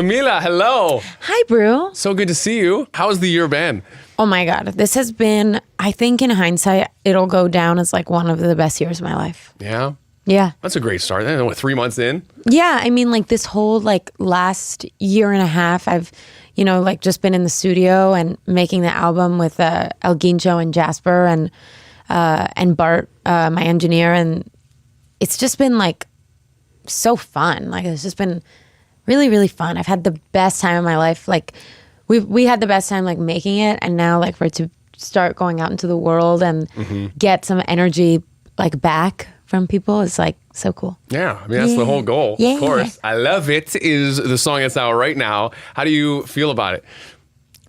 Camila, hello. Hi, Bru. So good to see you. How's the year been? Oh my God. This has been, I think in hindsight, it'll go down as like one of the best years of my life. Yeah? Yeah. That's a great start. What, 3 months in? Yeah. I mean, like this whole like last year and a half, I've, like just been in the studio and making the album with El Guincho and Jasper and Bart, my engineer. And it's just been like so fun. Like it's just been really, really fun. I've had the best time of my life. Like we had the best time like making it, and now like for it to start going out into the world and get some energy like back from people is like so cool. Yeah, I mean that's the whole goal. Yeah. Of course. I Love It is the song that's out right now. How do you feel about it?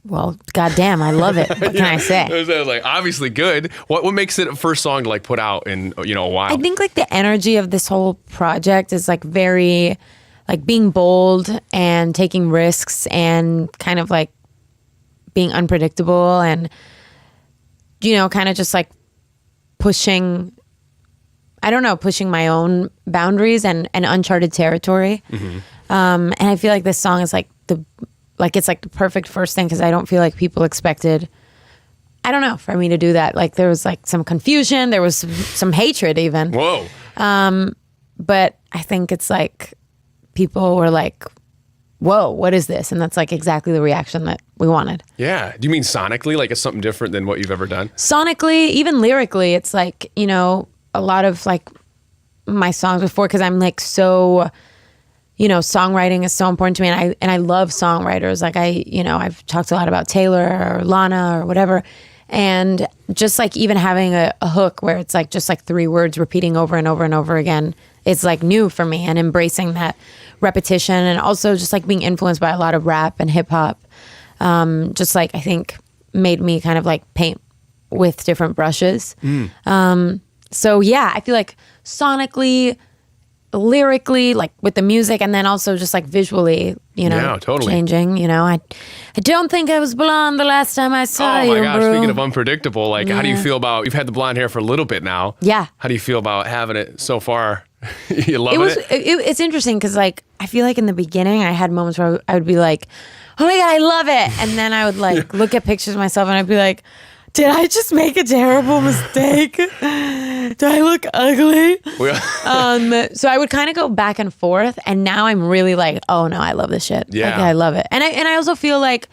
Well, goddamn, I love it. What can I say? It was like obviously good. What makes it a first song to like put out in a while? I think like the energy of this whole project is like very like being bold and taking risks and kind of like being unpredictable and kind of just like pushing my own boundaries and uncharted territory. And I feel like this song is like it's like the perfect first thing because I don't feel like people expected, I don't know, for me to do that. Like there was like some confusion, there was some hatred even. Whoa. But I think it's like people were like, whoa, what is this? And that's like exactly the reaction that we wanted. Yeah. Do you mean sonically? Like it's something different than what you've ever done? Sonically, even lyrically, it's like, a lot of like my songs before, because I'm like so, songwriting is so important to me, and I love songwriters. Like I've talked a lot about Taylor or Lana or whatever, and just like even having a hook where it's like just like 3 words repeating over and over and over again, it's like new for me, and embracing that repetition, and also just like being influenced by a lot of rap and hip hop, just like I think made me kind of like paint with different brushes. So yeah, I feel like sonically, lyrically, like with the music, and then also just like visually, Yeah, totally. changing. I don't think I was blonde the last time I saw you. Oh my gosh, Bru. speaking of unpredictable, like how do you feel about, you've had the blonde hair for a little bit now. Yeah. How do you feel about having it so far? You loving it? It's interesting because like I feel like in the beginning I had moments where I would be like, oh my God, I love it, and then I would like look at pictures of myself and I'd be like, did I just make a terrible mistake? Do I look ugly? So I would kind of go back and forth, and now I'm really like, oh no, I love this shit. Yeah. Like, I love it. And I also feel like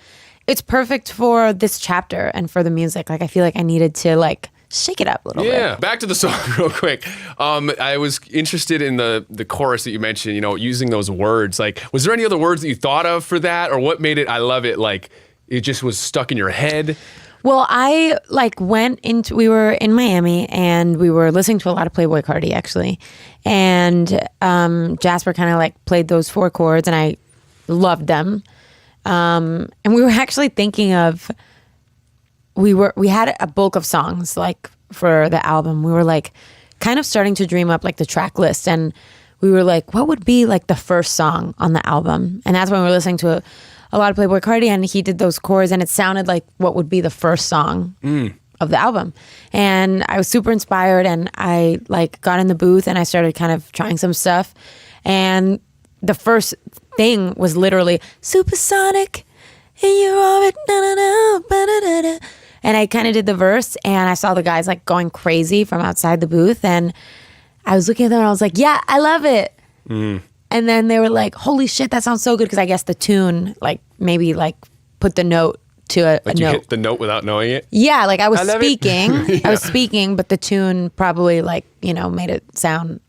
it's perfect for this chapter and for the music. Like I feel like I needed to like shake it up a little bit. Yeah. Back to the song real quick. I was interested in the chorus that you mentioned, using those words. Like, was there any other words that you thought of for that, or what made it, I love it, like it just was stuck in your head? Well, I like we were in Miami and we were listening to a lot of Playboi Carti actually. And Jasper kind of like played those 4 chords and I loved them. And we were actually thinking of, we had a bulk of songs like for the album. We were like kind of starting to dream up like the track list, and we were like, what would be like the first song on the album? And that's when we were listening to a lot of Playboi Carti, and he did those chords, and it sounded like what would be the first song of the album. And I was super inspired, and I like got in the booth and I started kind of trying some stuff. And the first thing was literally supersonic in your orbit, na-na-na, and I kind of did the verse, and I saw the guys like going crazy from outside the booth, and I was looking at them and I was like, yeah, I love it. And then they were like, holy shit, that sounds so good. Because I guess the tune, like, maybe, like, put the note to a Like you note. hit the note without knowing it? Yeah, like, I was love it. speaking. Yeah. I was speaking, but the tune probably, like, made it sound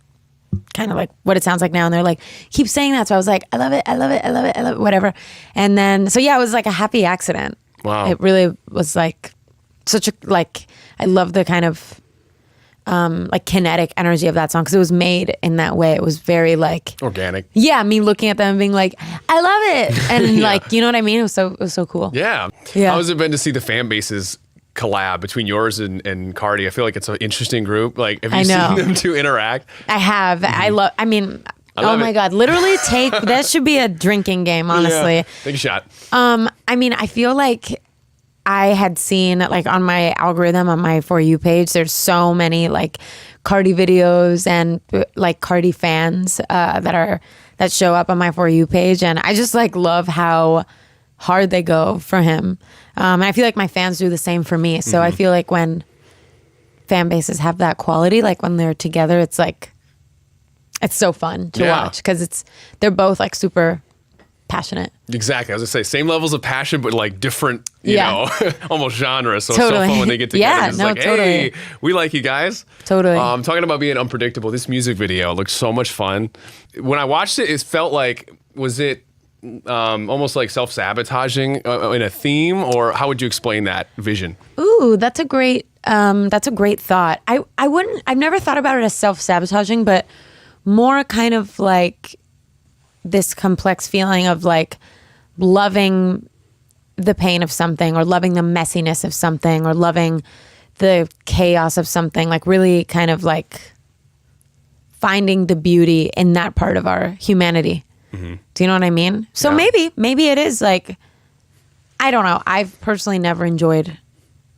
kind of like what it sounds like now. And they're like, keep saying that. So I was like, I love it, I love it, I love it, I love it, whatever. And then, so yeah, it was like a happy accident. Wow. It really was, like, such a, like, I love the kind of like kinetic energy of that song because it was made in that way. It was very like organic. Yeah, me looking at them and being like, I love it, and Yeah. like, you know what I mean? It was so cool. Yeah. Yeah. How has it been to see the fan bases collab between yours and Cardi? I feel like it's an interesting group. Like, have you seen them two interact? I have. I love. I mean, oh my God! Literally, that should be a drinking game. Honestly, Yeah. Take a shot. I mean, I feel like I had seen like on my algorithm on my For You page, there's so many like Cardi videos and like Cardi fans that show up on my For You page, and I just like love how hard they go for him. And I feel like my fans do the same for me. So I feel like when fan bases have that quality, like when they're together, it's like it's so fun to watch because they're both like super passionate. Exactly. I was gonna say same levels of passion, but like different, you know, almost genres. So Totally. it's so fun when they get together. It's like, totally. hey, we like you guys. Totally. Talking about being unpredictable, this music video looked so much fun. When I watched it, it felt like, was it almost like self-sabotaging in a theme, or how would you explain that vision? Ooh, that's a great thought. I've never thought about it as self-sabotaging, but more kind of like this complex feeling of like loving the pain of something, or loving the messiness of something, or loving the chaos of something, like really kind of like finding the beauty in that part of our humanity. Do you know what I mean? So maybe it is like, I don't know. I've personally never enjoyed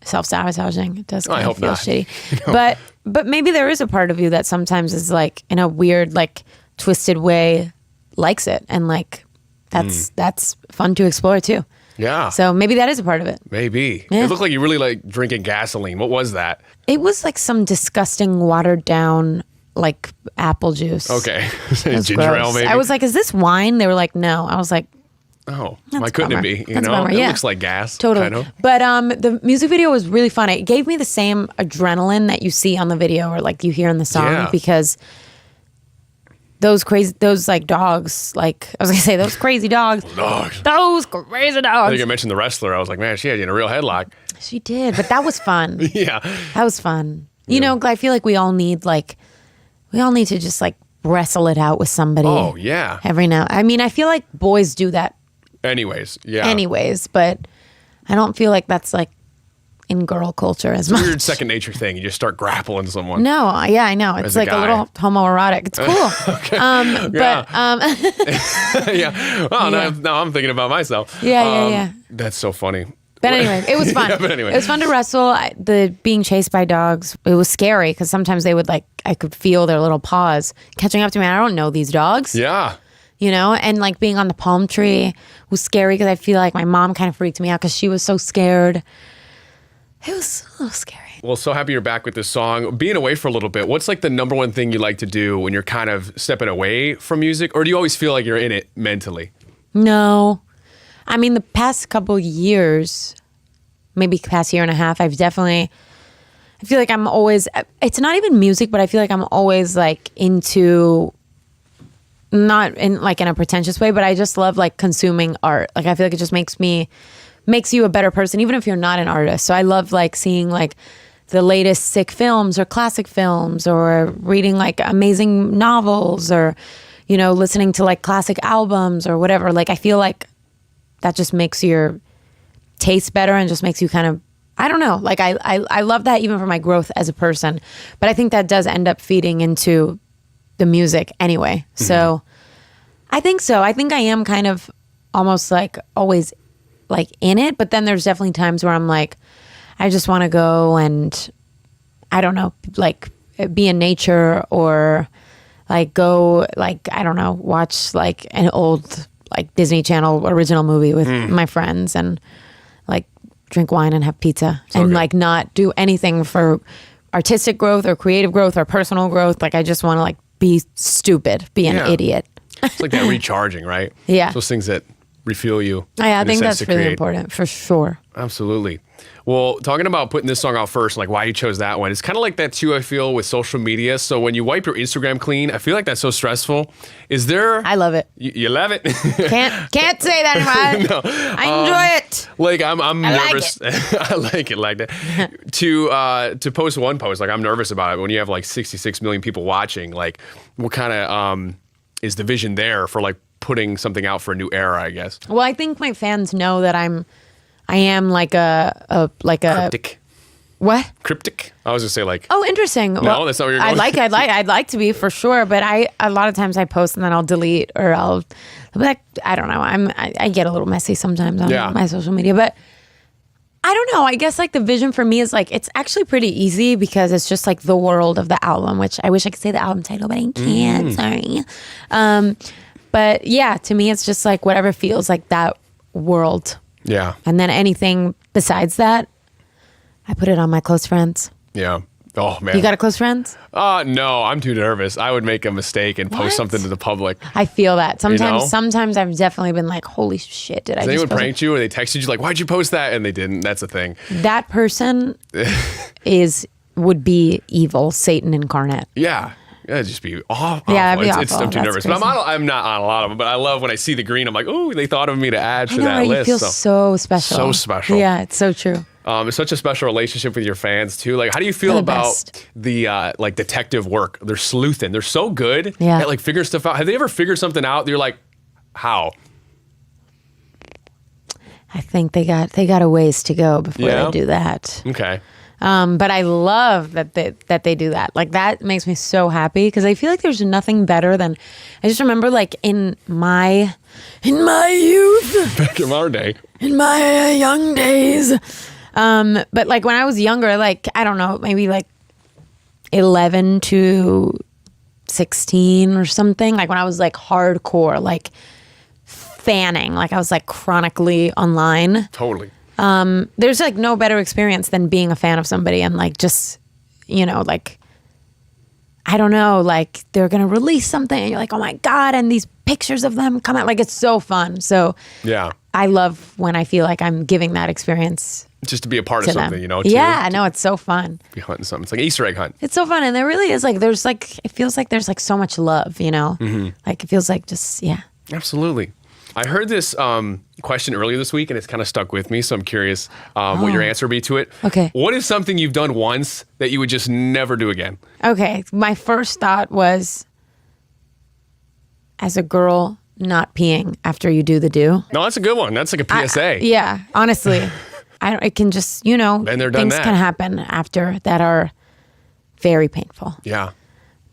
self-sabotaging. It does kind of feel shitty. No. But maybe there is a part of you that sometimes is like in a weird, like twisted way likes it. And like, that's fun to explore too. Yeah. So maybe that is a part of it. Maybe. Yeah. It looked like you really like drinking gasoline. What was that? It was like some disgusting watered down like apple juice. Okay. It Ginger ale maybe? I was like, is this wine? They were like, no. I was like, oh, why couldn't it be? You know, bummer, it looks like gas. Totally. Kind of. But the music video was really fun. It gave me the same adrenaline that you see on the video or like you hear in the song because those like dogs, like I was gonna say those crazy dogs. Those crazy dogs. I think I mentioned the wrestler. I was like, man, she had you in a real headlock. She did, but that was fun. Yeah. That was fun. You know, I feel like we all need to just like wrestle it out with somebody. Oh, yeah. Every now. I mean, I feel like boys do that Anyways, but I don't feel like that's like in girl culture as much. Weird second nature thing. You just start grappling someone. No, yeah, I know. It's like a little homoerotic. It's cool. Okay. But yeah. Well, now I'm thinking about myself. Yeah. That's so funny. But anyway, it was fun. But anyway. It was fun to wrestle. The being chased by dogs, it was scary because sometimes they would like, I could feel their little paws catching up to me. I don't know these dogs. Yeah. You know, and like being on the palm tree was scary because I feel like my mom kind of freaked me out because she was so scared. It was a little scary. Well, so happy you're back with this song. Being away for a little bit, what's like the number one thing you like to do when you're kind of stepping away from music? Or do you always feel like you're in it mentally? No. I mean, the past couple years, maybe past year and a half, I feel like I'm always, it's not even music, but I feel like I'm always like into, not in like in a pretentious way, but I just love like consuming art. Like I feel like it just makes you a better person, even if you're not an artist. So I love like seeing like the latest sick films or classic films or reading like amazing novels or, you know, listening to like classic albums or whatever. Like I feel like that just makes your taste better and just makes you kind of, I don't know, like I love that even for my growth as a person. But I think that does end up feeding into the music anyway. So I think so. I think I am kind of almost like always like in it, but then there's definitely times where I'm like, I just want to go and I don't know, like be in nature or like go like, I don't know, watch like an old like Disney Channel original movie with my friends and like drink wine and have pizza and like not do anything for artistic growth or creative growth or personal growth. Like I just want to like be stupid, be an idiot. It's like that recharging, right? Yeah. Those things that refuel you. I think that's really important for sure. Absolutely. Well, talking about putting this song out first, like why you chose that one, it's kind of like that too, I feel, with social media. So when you wipe your Instagram clean, I feel like that's so stressful. Is there... I love it. You love it? Can't say that anymore. No. I enjoy it. Like I'm nervous. Like it. I like it like that. To post one post, like I'm nervous about it. When you have like 66 million people watching, like what kind of is the vision there for like putting something out for a new era, I guess? Well, I think my fans know that I am like a cryptic. What? Cryptic? I was gonna say like. Oh, interesting. No, well, that's not what you're going. I'd like to be for sure, but a lot of times I post and then I'll delete or I'll be like, I don't know. I get a little messy sometimes on my social media, but I don't know. I guess like the vision for me is like, it's actually pretty easy because it's just like the world of the album, which I wish I could say the album title, but I can't. Sorry. But yeah, to me, it's just like whatever feels like that world. Yeah. And then anything besides that, I put it on my close friends. Yeah. Oh, man. You got a close friends? No, I'm too nervous. I would make a mistake and post something to the public. I feel that. Sometimes know? sometimes I've definitely been like, holy shit, did I Has just anyone post pranked you or they texted you like, why'd you post that? And they didn't. That's the thing. That person would be evil, Satan incarnate. Yeah. It'd just be awful. Yeah, that'd be It's awful. I'm too That's nervous. crazy. But I'm not on a lot of them. But I love when I see the green. I'm like, oh, they thought of me to add to I know, that right? list. You feel so special. So special. Yeah, it's so true. It's such a special relationship with your fans too. Like, how do you feel They're the about best. the like detective work? They're sleuthing. They're so good Yeah. at like figuring stuff out. Have they ever figured something out? You're like, how? I think they got a ways to go before Yeah? they do that. Okay. But I love that they do that. Like that makes me so happy because I feel like there's nothing better than. I just remember like in my youth, Back in our day. in my young days. But like when I was younger, like I don't know, maybe like 11 to 16 or something. Like when I was like hardcore, like fanning, like I was like chronically online. Totally. There's like no better experience than being a fan of somebody and like just, you know, like, I don't know, like they're going to release something and you're like, oh my God. And these pictures of them come out. Like it's so fun. So Yeah. I love when I feel like I'm giving that experience Just to be a part to of them. something, you know? Yeah, no, it's so fun. Be hunting something. It's like an Easter egg hunt. It's so fun. And there really is like, there's like, it feels like there's like so much love, you know? Mm-hmm. Like it feels like just, yeah. Absolutely. I heard this question earlier this week, and it's kind of stuck with me. So I'm curious what your answer would be to it. Okay. What is something you've done once that you would just never do again? Okay. My first thought was as a girl, not peeing after you do the do. No, that's a good one. That's like a PSA. Yeah, honestly. It can just, you know, Been there, done things that. can happen after that are very painful. Yeah.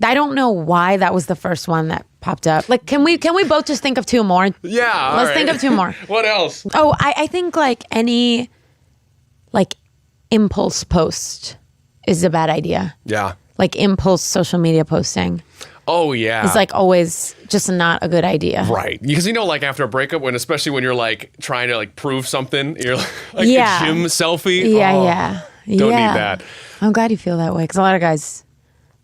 I don't know why that was the first one that popped up. Like, can we both just think of two more? Yeah. Let's think of two more. What else? Oh, I think like any like impulse post is a bad idea. Yeah. Like impulse social media posting Oh, yeah. is like always just not a good idea. Right. Because, you know, like after a breakup, especially when you're like trying to like prove something, you're like Yeah. a gym selfie. Yeah, Oh, yeah. Don't yeah. need that. I'm glad you feel that way because a lot of guys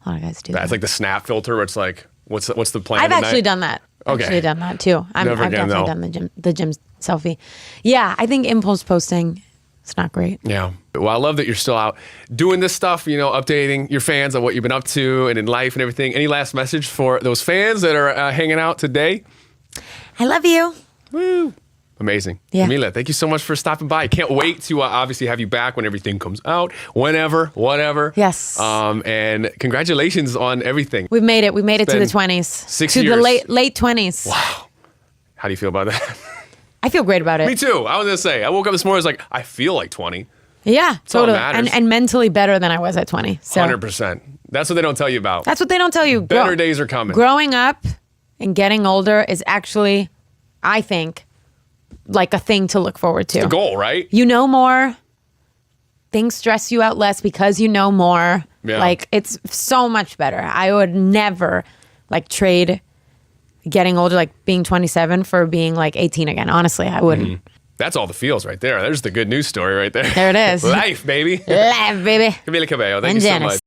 do That's that. like the snap filter where it's like, what's the plan I've tonight? actually done that. Okay. Actually done that too. Never I've again, definitely though. done the gym selfie. Yeah, I think impulse posting, it's not great. Yeah. Well, I love that you're still out doing this stuff, you know, updating your fans on what you've been up to and in life and everything. Any last message for those fans that are hanging out today? I love you. Woo. Amazing. Yeah. Camila, thank you so much for stopping by. Can't wait to obviously have you back when everything comes out, whenever, whatever. Yes. And congratulations on everything. We've made it. We made it to the been 20s. 6 to years. the late 20s. Wow. How do you feel about that? I feel great about it. Me too. I was going to say, I woke up this morning, I was like, I feel like 20. Yeah, all that totally. matters. And mentally better than I was at 20. So 100%. That's what they don't tell you about. that's what they don't tell you. Better days are coming. Growing up and getting older is actually, I think, like a thing to look forward to. The goal, right? You know more. Things stress you out less because you know more. Yeah. Like it's so much better. I would never like trade getting older, like being 27 for being like 18 again. Honestly, I wouldn't. That's all the feels right there. There's the good news story right there. There it is. Life, baby. Life, baby. Camila Cabello, thank And you so Janice. much.